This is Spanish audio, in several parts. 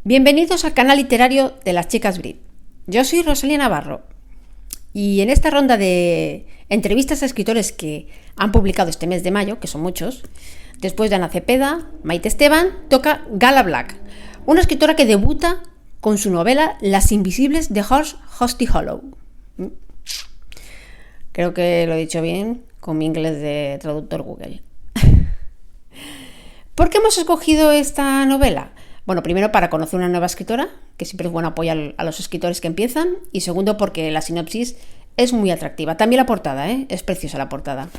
Bienvenidos al canal literario de las chicas Brit. Yo soy Rosalía Navarro y en esta ronda de entrevistas a escritores que han publicado este mes de mayo, que son muchos, después de Ana Cepeda, Maite Esteban, toca Gala Black, una escritora que debuta con su novela Las Invisibles de Kirsty Hollow. Creo que lo he dicho bien con mi inglés de traductor Google. ¿Por qué hemos escogido esta novela? Bueno, primero para conocer una nueva escritora, que siempre es bueno apoyar a los escritores que empiezan, y segundo porque la sinopsis es muy atractiva. También la portada, es preciosa la portada.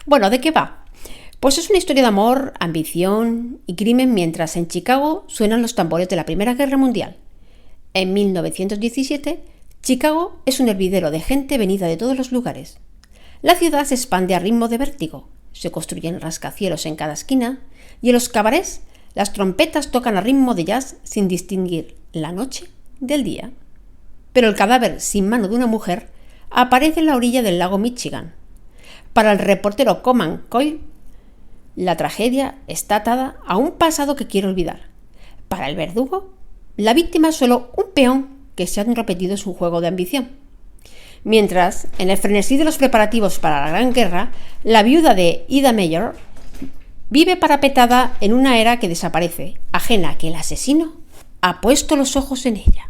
Bueno, ¿de qué va? Pues es una historia de amor, ambición y crimen mientras en Chicago suenan los tambores de la Primera Guerra Mundial. En 1917, Chicago es un hervidero de gente venida de todos los lugares. La ciudad se expande a ritmo de vértigo, se construyen rascacielos en cada esquina y en los cabarets las trompetas tocan a ritmo de jazz sin distinguir la noche del día. Pero el cadáver sin mano de una mujer aparece en la orilla del lago Michigan. Para el reportero Conan Coyle, la tragedia está atada a un pasado que quiere olvidar. Para el verdugo, la víctima es solo un peón que se han repetido en su juego de ambición. Mientras, en el frenesí de los preparativos para la Gran Guerra, la viuda de Ida Meyer vive parapetada en una era que desaparece, ajena a que el asesino ha puesto los ojos en ella.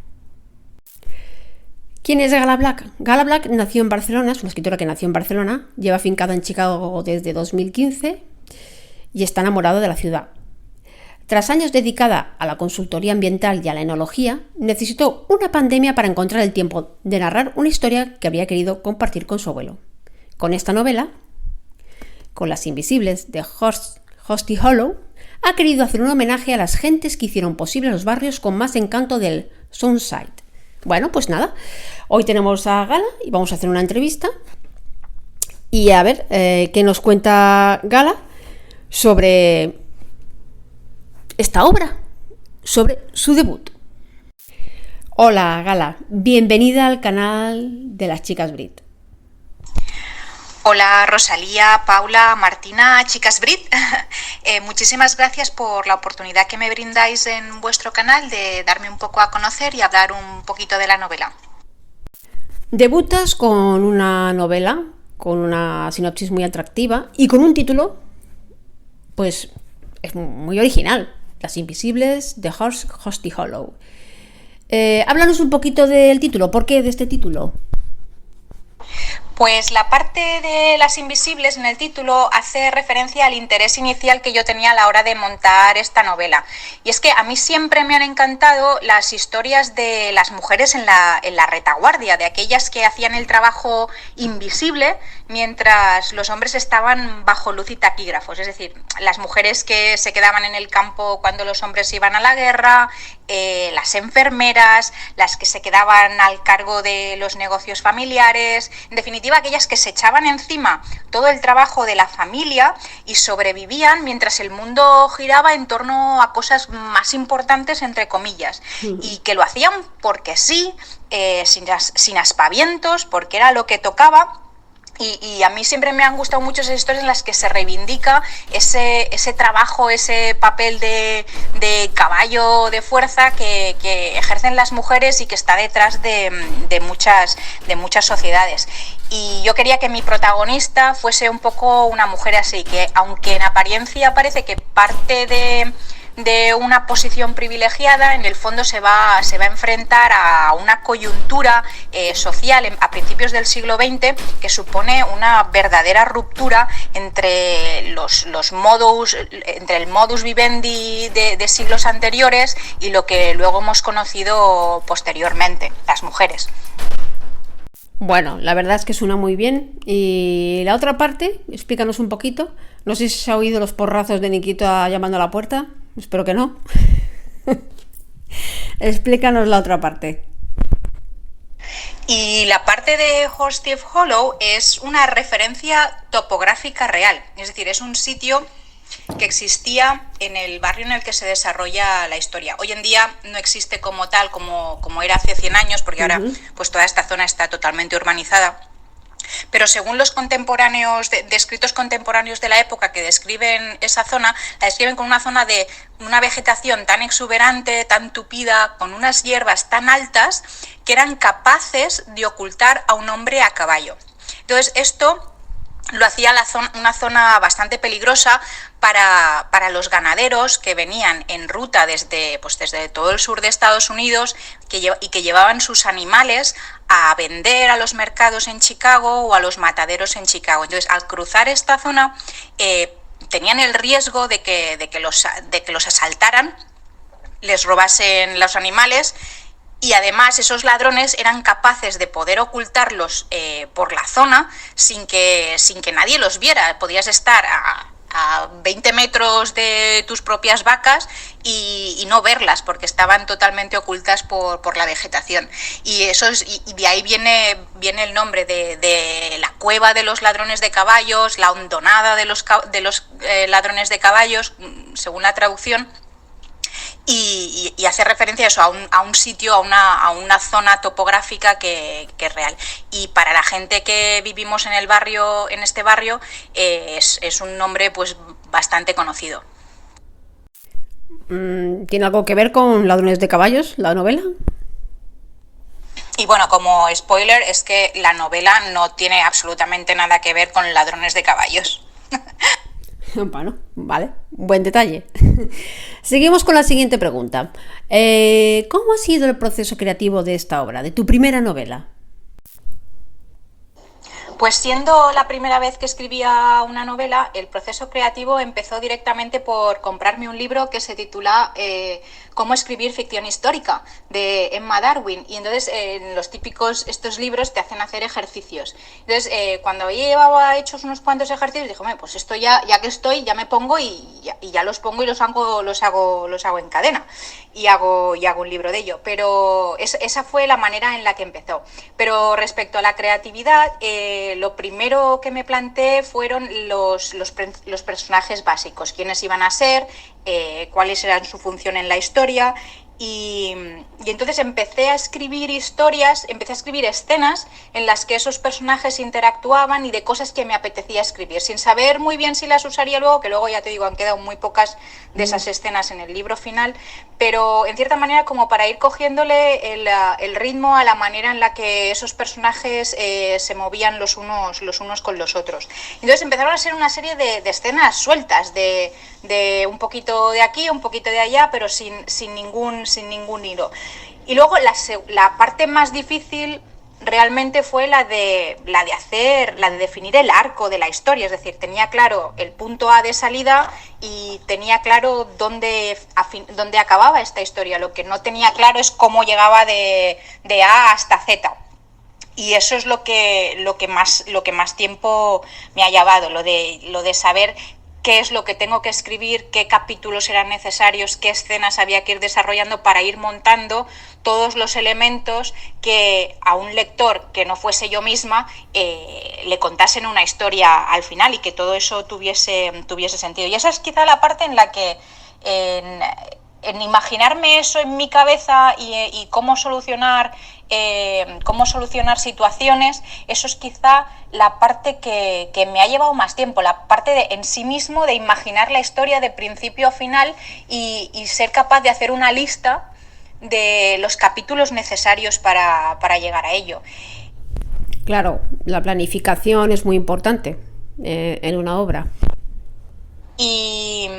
¿Quién es Gala Black? Gala Black nació en Barcelona, es una escritora que nació en Barcelona, lleva afincada en Chicago desde 2015 y está enamorada de la ciudad. Tras años dedicada a la consultoría ambiental y a la enología, necesitó una pandemia para encontrar el tiempo de narrar una historia que habría querido compartir con su abuelo. Con esta novela, con Las Invisibles de Kirsty Hollow, ha querido hacer un homenaje a las gentes que hicieron posible los barrios con más encanto del Sunnyside. Bueno, pues nada, hoy tenemos a Gala y vamos a hacer una entrevista y a ver qué nos cuenta Gala sobre esta obra, sobre su debut. Hola Gala, bienvenida al canal de las chicas Brit. Hola Rosalía, Paula, Martina, chicas Brit. Muchísimas gracias por la oportunidad que me brindáis en vuestro canal de darme un poco a conocer y hablar un poquito de la novela. Debutas con una novela, con una sinopsis muy atractiva y con un título, pues es muy original, Las Invisibles de Kirsty Hollow. Háblanos un poquito del título, ¿por qué de este título? Pues la parte de Las Invisibles en el título hace referencia al interés inicial que yo tenía a la hora de montar esta novela. Y es que a mí siempre me han encantado las historias de las mujeres en la retaguardia, de aquellas que hacían el trabajo invisible mientras los hombres estaban bajo luz y taquígrafos. Es decir, las mujeres que se quedaban en el campo cuando los hombres iban a la guerra, las enfermeras, las que se quedaban al cargo de los negocios familiares, en definitiva aquellas que se echaban encima todo el trabajo de la familia y sobrevivían mientras el mundo giraba en torno a cosas más importantes, entre comillas, y que lo hacían porque sí, sin aspavientos, porque era lo que tocaba. Y a mí siempre me han gustado mucho esas historias en las que se reivindica ese trabajo, ese papel de caballo de fuerza que ejercen las mujeres y que está detrás de muchas sociedades. Y yo quería que mi protagonista fuese un poco una mujer así, que aunque en apariencia parece que parte de una posición privilegiada, en el fondo se va a enfrentar a una coyuntura social a principios del siglo XX que supone una verdadera ruptura entre entre el modus vivendi de siglos anteriores y lo que luego hemos conocido posteriormente, las mujeres. Bueno, la verdad es que suena muy bien. Y la otra parte, explícanos un poquito. No sé si se ha oído los porrazos de Nikita llamando a la puerta. Espero que no. Explícanos la otra parte. Y la parte de Kirsty Hollow es una referencia topográfica real. Es decir, es un sitio que existía en el barrio en el que se desarrolla la historia. Hoy en día no existe como tal, como era hace 100 años, porque ahora pues toda esta zona está totalmente urbanizada. Pero según los contemporáneos, de escritos contemporáneos de la época que describen esa zona, la describen con una zona de una vegetación tan exuberante, tan tupida, con unas hierbas tan altas, que eran capaces de ocultar a un hombre a caballo. Entonces esto lo hacía una zona bastante peligrosa para los ganaderos que venían en ruta desde todo el sur de Estados Unidos y que llevaban sus animales a vender a los mercados en Chicago o a los mataderos en Chicago. Entonces, al cruzar esta zona, tenían el riesgo de que los asaltaran, les robasen los animales. Y además esos ladrones eran capaces de poder ocultarlos por la zona sin que nadie los viera. Podías estar a 20 metros de tus propias vacas y no verlas porque estaban totalmente ocultas por la vegetación. Y de ahí viene el nombre de la cueva de los ladrones de caballos, la hondonada de los ladrones de caballos, según la traducción. Y hace referencia a eso, a un sitio, a una zona topográfica que es real. Y para la gente que vivimos en este barrio, es un nombre pues bastante conocido. ¿Tiene algo que ver con Ladrones de Caballos, la novela? Y bueno, como spoiler, es que la novela no tiene absolutamente nada que ver con Ladrones de Caballos. Bueno, vale, buen detalle. Seguimos con la siguiente pregunta. ¿Cómo ha sido el proceso creativo de esta obra, de tu primera novela? Pues siendo la primera vez que escribía una novela, el proceso creativo empezó directamente por comprarme un libro que se titula Cómo escribir ficción histórica, de Emma Darwin. Y entonces los típicos, estos libros te hacen hacer ejercicios. Entonces cuando llevaba hechos unos cuantos ejercicios, dije, pues esto ya que estoy, ya me pongo y ya los pongo y los hago en cadena. Y hago un libro de ello. Pero esa fue la manera en la que empezó. Pero respecto a la creatividad, lo primero que me planteé fueron los personajes básicos, quiénes iban a ser, cuáles eran su función en la historia. Y entonces empecé a escribir escenas en las que esos personajes interactuaban y de cosas que me apetecía escribir, sin saber muy bien si las usaría luego, que luego ya te digo, han quedado muy pocas de esas escenas en el libro final, pero en cierta manera como para ir cogiéndole el ritmo a la manera en la que esos personajes se movían los unos con los otros. Entonces empezaron a ser una serie de escenas sueltas, de un poquito de aquí, un poquito de allá, pero sin ningún hilo. Y luego la parte más difícil realmente fue la de definir el arco de la historia, es decir, tenía claro el punto A de salida y tenía claro dónde acababa esta historia. Lo que no tenía claro es cómo llegaba de A hasta Z. Y eso es lo que más tiempo me ha llevado, lo de saber qué es lo que tengo que escribir, qué capítulos eran necesarios, qué escenas había que ir desarrollando para ir montando todos los elementos que a un lector que no fuese yo misma le contasen una historia al final y que todo eso tuviese sentido. Y esa es quizá la parte en la que en imaginarme eso en mi cabeza y cómo solucionar situaciones, eso es quizá la parte que me ha llevado más tiempo, la parte en sí mismo de imaginar la historia de principio a final y ser capaz de hacer una lista de los capítulos necesarios para llegar a ello. Claro, la planificación es muy importante en una obra. Y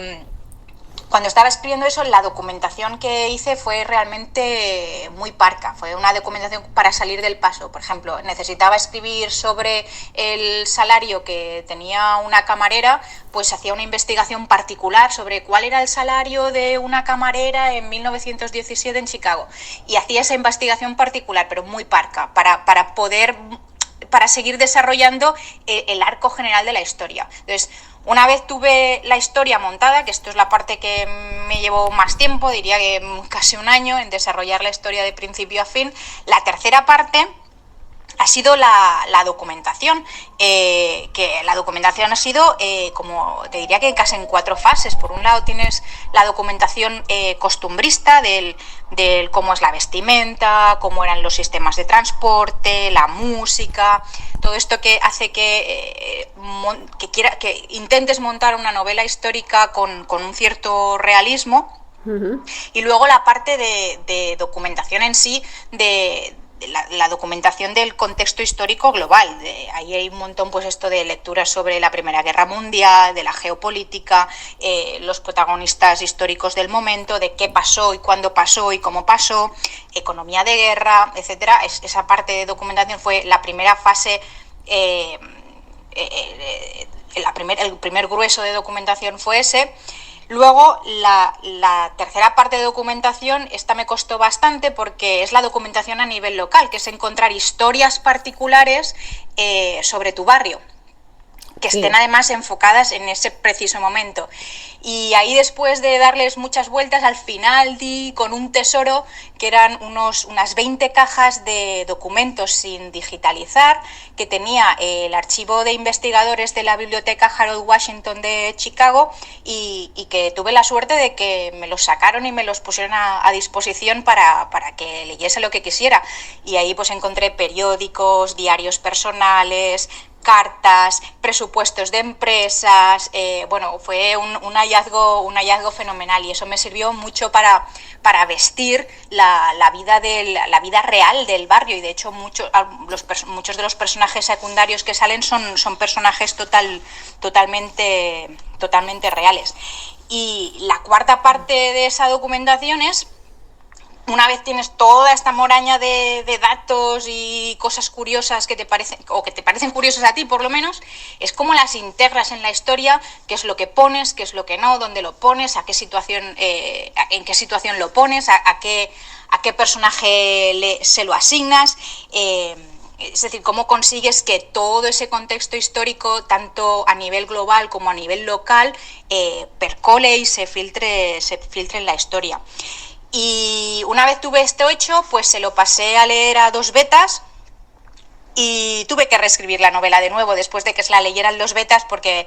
cuando estaba escribiendo eso, la documentación que hice fue realmente muy parca. Fue una documentación para salir del paso. Por ejemplo, necesitaba escribir sobre el salario que tenía una camarera, pues hacía una investigación particular sobre cuál era el salario de una camarera en 1917 en Chicago. Y hacía esa investigación particular, pero muy parca, para seguir desarrollando el arco general de la historia. Entonces, una vez tuve la historia montada, que esto es la parte que me llevó más tiempo, diría que casi un año en desarrollar la historia de principio a fin, la tercera parte ha sido la documentación, que la documentación ha sido, como te diría que casi en 4 fases. Por un lado tienes la documentación costumbrista del cómo es la vestimenta, cómo eran los sistemas de transporte, la música, todo esto que hace que intentes montar una novela histórica con un cierto realismo. Y luego la parte de documentación en sí, de la documentación del contexto histórico global. Ahí hay un montón, pues esto de lecturas sobre la Primera Guerra Mundial, de la geopolítica, los protagonistas históricos del momento, de qué pasó y cuándo pasó y cómo pasó, economía de guerra, etcétera. Esa parte de documentación fue la primera fase. El primer grueso de documentación fue ese. Luego, la tercera parte de documentación, esta me costó bastante porque es la documentación a nivel local, que es encontrar historias particulares sobre tu barrio, que estén además enfocadas en ese preciso momento. Y ahí, después de darles muchas vueltas, al final di con un tesoro que eran unas 20 cajas de documentos sin digitalizar, que tenía el archivo de investigadores de la biblioteca Harold Washington de Chicago, y que tuve la suerte de que me los sacaron y me los pusieron a disposición para que leyese lo que quisiera. Y ahí pues encontré periódicos, diarios personales, cartas, presupuestos de empresas. Bueno, fue un hallazgo fenomenal, y eso me sirvió mucho para vestir la vida real del barrio. Y de hecho muchos de los personajes secundarios que salen son personajes totalmente reales. Y la cuarta parte de esa documentación es, una vez tienes toda esta moraña de datos y cosas curiosas que te parecen curiosas a ti, por lo menos, es cómo las integras en la historia, qué es lo que pones, qué es lo que no, dónde lo pones, en qué situación lo pones, a qué personaje se lo asignas. Es decir, cómo consigues que todo ese contexto histórico, tanto a nivel global como a nivel local, percole y se filtre en la historia. Y una vez tuve esto hecho, pues se lo pasé a leer a 2 betas, y tuve que reescribir la novela de nuevo después de que se la leyeran los betas, porque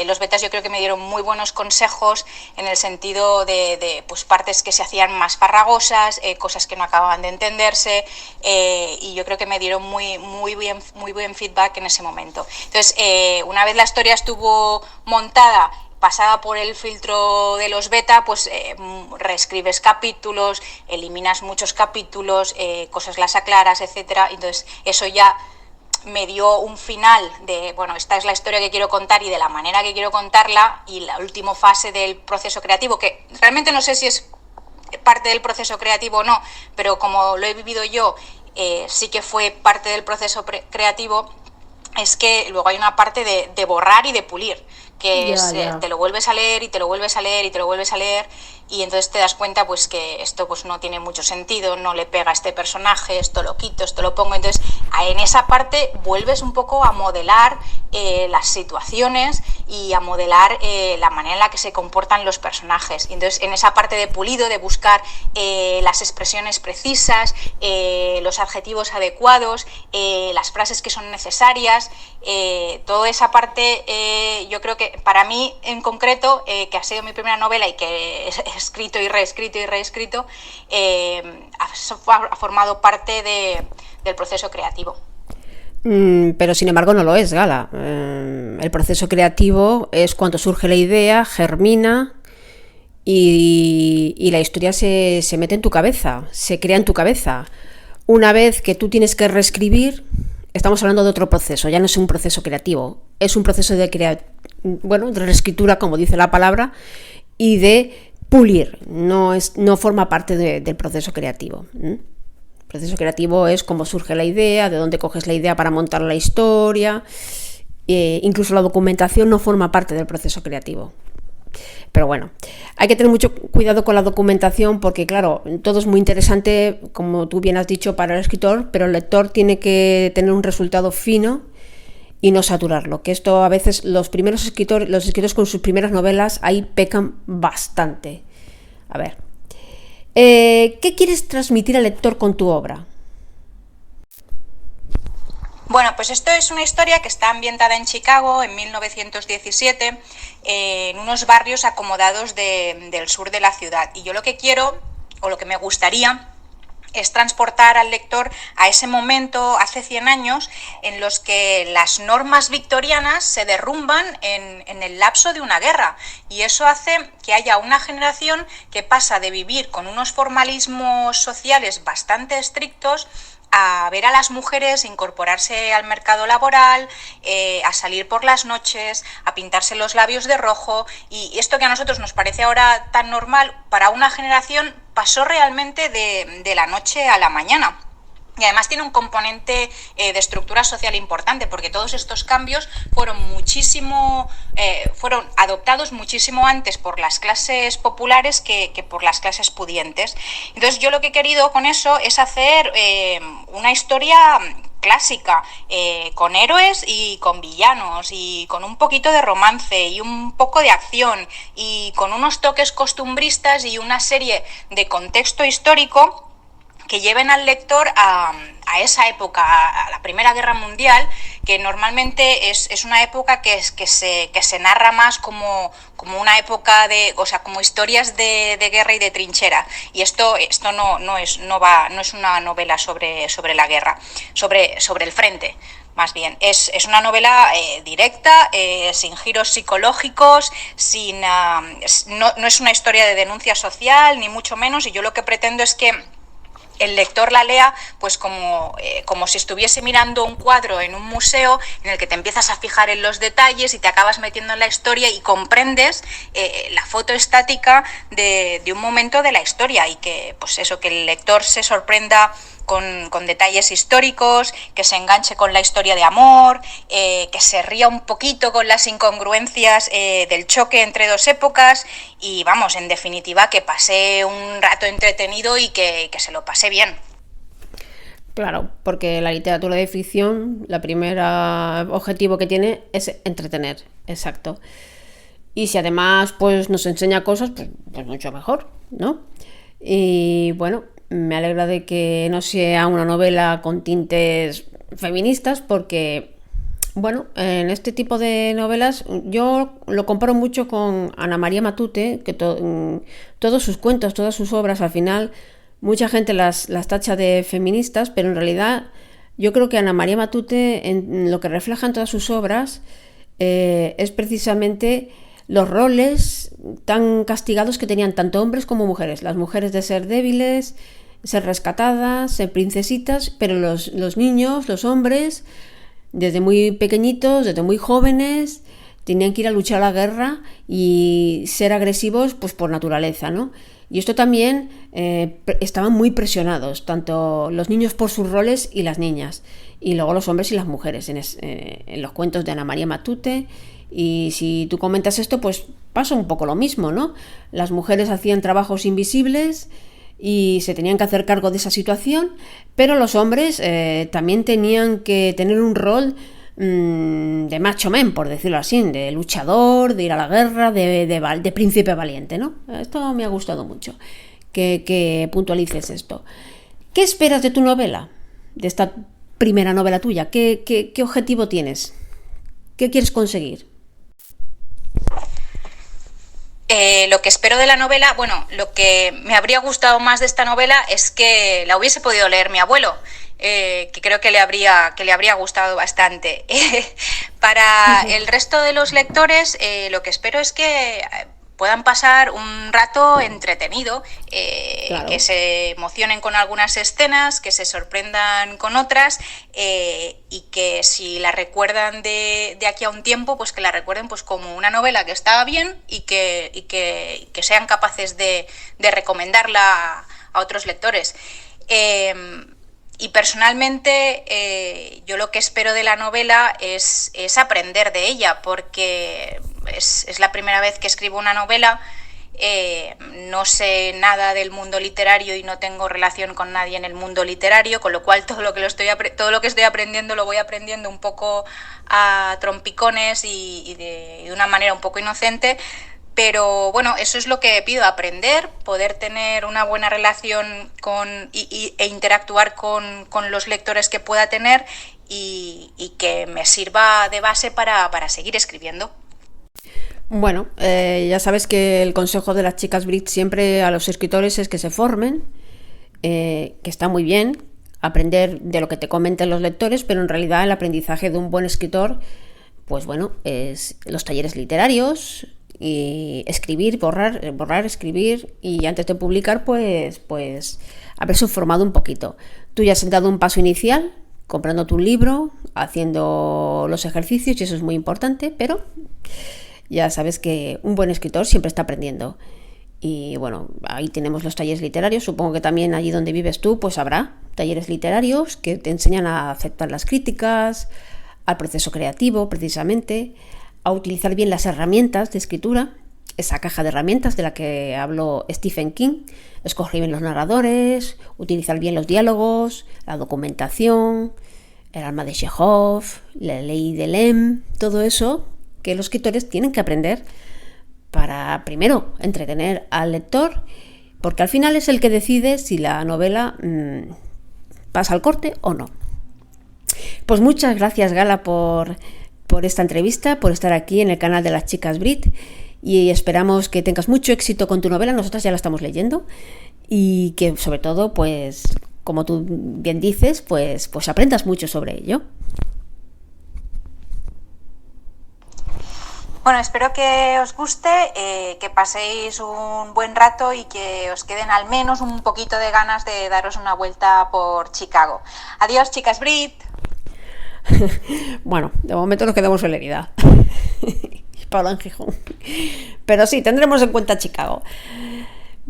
los betas yo creo que me dieron muy buenos consejos en el sentido de pues partes que se hacían más farragosas, cosas que no acababan de entenderse, y yo creo que me dieron muy buen feedback en ese momento. Entonces, una vez la historia estuvo montada, pasada por el filtro de los beta, pues reescribes capítulos, eliminas muchos capítulos, cosas las aclaras, etcétera. Entonces eso ya me dio un final de, bueno, esta es la historia que quiero contar y de la manera que quiero contarla. Y la última fase del proceso creativo, que realmente no sé si es parte del proceso creativo o no, pero como lo he vivido yo, sí que fue parte del proceso creativo, es que luego hay una parte de borrar y de pulir, que te lo vuelves a leer y te lo vuelves a leer y te lo vuelves a leer, y entonces te das cuenta pues que esto pues no tiene mucho sentido, no le pega a este personaje, esto lo quito, esto lo pongo. Entonces en esa parte vuelves un poco a modelar las situaciones y a modelar la manera en la que se comportan los personajes. Y entonces en esa parte de pulido, de buscar las expresiones precisas, los adjetivos adecuados, las frases que son necesarias, toda esa parte, yo creo que para mí en concreto, que ha sido mi primera novela y que he escrito y reescrito, ha formado parte del proceso creativo. Pero sin embargo no lo es, Gala. El proceso creativo es cuando surge la idea, germina y la historia se mete en tu cabeza, se crea en tu cabeza. Una vez que tú tienes que reescribir, estamos hablando de otro proceso, ya no es un proceso creativo, es un proceso de reescritura, como dice la palabra, y de pulir, no forma parte del proceso creativo. El proceso creativo es cómo surge la idea, de dónde coges la idea para montar la historia, incluso la documentación no forma parte del proceso creativo. Pero bueno, hay que tener mucho cuidado con la documentación porque, claro, todo es muy interesante, como tú bien has dicho, para el escritor, pero el lector tiene que tener un resultado fino y no saturarlo, que esto a veces los escritores con sus primeras novelas ahí pecan bastante. A ver, ¿qué quieres transmitir al lector con tu obra? Bueno, pues esto es una historia que está ambientada en Chicago en 1917, en unos barrios acomodados del sur de la ciudad. Y yo lo que quiero, o lo que me gustaría, es transportar al lector a ese momento, hace 100 años, en los que las normas victorianas se derrumban en el lapso de una guerra. Y eso hace que haya una generación que pasa de vivir con unos formalismos sociales bastante estrictos a ver a las mujeres incorporarse al mercado laboral, a salir por las noches, a pintarse los labios de rojo, y esto que a nosotros nos parece ahora tan normal, para una generación pasó realmente de la noche a la mañana. Y además tiene un componente de estructura social importante, porque todos estos cambios fueron adoptados muchísimo antes por las clases populares que por las clases pudientes. Entonces yo lo que he querido con eso es hacer una historia clásica, con héroes y con villanos, y con un poquito de romance y un poco de acción, y con unos toques costumbristas y una serie de contexto histórico que lleven al lector a esa época, a la Primera Guerra Mundial, que normalmente es una época que se narra más como una época como historias de guerra y de trinchera. Y esto no es una novela sobre la guerra, sobre el frente. Más bien, es una novela directa, sin giros psicológicos, no es una historia de denuncia social, ni mucho menos, y yo lo que pretendo es que el lector la lea pues como si estuviese mirando un cuadro en un museo, en el que te empiezas a fijar en los detalles y te acabas metiendo en la historia y comprendes la foto estática de un momento de la historia, y que pues eso, que el lector se sorprenda con detalles históricos, que se enganche con la historia de amor, que se ría un poquito con las incongruencias del choque entre dos épocas, y vamos, en definitiva, que pase un rato entretenido y que se lo pase bien. Claro, porque la literatura de ficción, la primera objetivo que tiene es entretener, exacto. Y si además pues nos enseña cosas, pues mucho mejor, ¿no? Y bueno, me alegra de que no sea una novela con tintes feministas, porque, bueno, en este tipo de novelas yo lo comparo mucho con Ana María Matute, que todos sus cuentos, todas sus obras, al final mucha gente las tacha de feministas, pero en realidad yo creo que Ana María Matute, en lo que refleja en todas sus obras, es precisamente los roles tan castigados que tenían tanto hombres como mujeres. Las mujeres de ser débiles, ser rescatadas, ser princesitas, pero los niños, los hombres, desde muy pequeñitos, desde muy jóvenes, tenían que ir a luchar a la guerra y ser agresivos pues por naturaleza, ¿no? Y esto también estaban muy presionados, tanto los niños por sus roles y las niñas, y luego los hombres y las mujeres en los cuentos de Ana María Matute. Y si tú comentas esto, pues pasa un poco lo mismo, ¿no? Las mujeres hacían trabajos invisibles y se tenían que hacer cargo de esa situación, pero los hombres también tenían que tener un rol de macho men, por decirlo así, de luchador, de ir a la guerra, de príncipe valiente, ¿no? Esto me ha gustado mucho, que puntualices esto. ¿Qué esperas de tu novela? De esta primera novela tuya. ¿Qué objetivo tienes? ¿Qué quieres conseguir? Lo que espero de la novela, bueno, lo que me habría gustado más de esta novela es que la hubiese podido leer mi abuelo, que creo que le habría gustado bastante. Para el resto de los lectores, lo que espero es que puedan pasar un rato entretenido, claro, que se emocionen con algunas escenas, que se sorprendan con otras, y que si la recuerdan de aquí a un tiempo, pues que la recuerden pues como una novela que estaba bien, y que sean capaces de recomendarla a otros lectores. Y personalmente yo lo que espero de la novela es aprender de ella, porque es la primera vez que escribo una novela. No sé nada del mundo literario y no tengo relación con nadie en el mundo literario, con lo cual todo lo que estoy aprendiendo lo voy aprendiendo un poco a trompicones y de una manera un poco inocente. Pero bueno, eso es lo que pido, aprender, poder tener una buena relación e interactuar con los lectores que pueda tener y que me sirva de base para seguir escribiendo. Bueno, ya sabes que el consejo de las chicas Brit siempre a los escritores es que se formen, que está muy bien aprender de lo que te comenten los lectores, pero en realidad el aprendizaje de un buen escritor, pues bueno, es los talleres literarios y escribir, borrar, escribir, y antes de publicar, pues haberse formado un poquito. Tú ya has dado un paso inicial, comprando tu libro, haciendo los ejercicios, y eso es muy importante, pero ya sabes que un buen escritor siempre está aprendiendo. Y bueno, ahí tenemos los talleres literarios. Supongo que también allí donde vives tú, pues habrá talleres literarios que te enseñan a aceptar las críticas, al proceso creativo, precisamente, a utilizar bien las herramientas de escritura, esa caja de herramientas de la que habló Stephen King, escoger bien los narradores, utilizar bien los diálogos, la documentación, el alma de Chekhov, la ley de Lem, todo eso que los escritores tienen que aprender para, primero, entretener al lector, porque al final es el que decide si la novela pasa al corte o no. Pues muchas gracias, Gala, por esta entrevista, por estar aquí en el canal de las chicas Brit, y esperamos que tengas mucho éxito con tu novela. Nosotras ya la estamos leyendo y que sobre todo, pues como tú bien dices, pues aprendas mucho sobre ello. Bueno, espero que os guste, que paséis un buen rato y que os queden al menos un poquito de ganas de daros una vuelta por Chicago. Adiós, chicas Brit. Bueno, de momento nos quedamos en la herida. Paula en Gijón. Pero sí, tendremos en cuenta Chicago.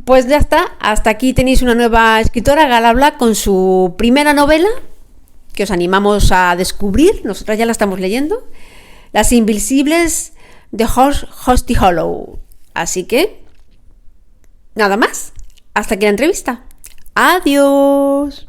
Pues ya está, hasta aquí tenéis una nueva escritora, Gala Black, con su primera novela, que os animamos a descubrir. Nosotras ya la estamos leyendo, Las Invisibles de Hosty Hollow. Así que, nada más, hasta aquí la entrevista. Adiós.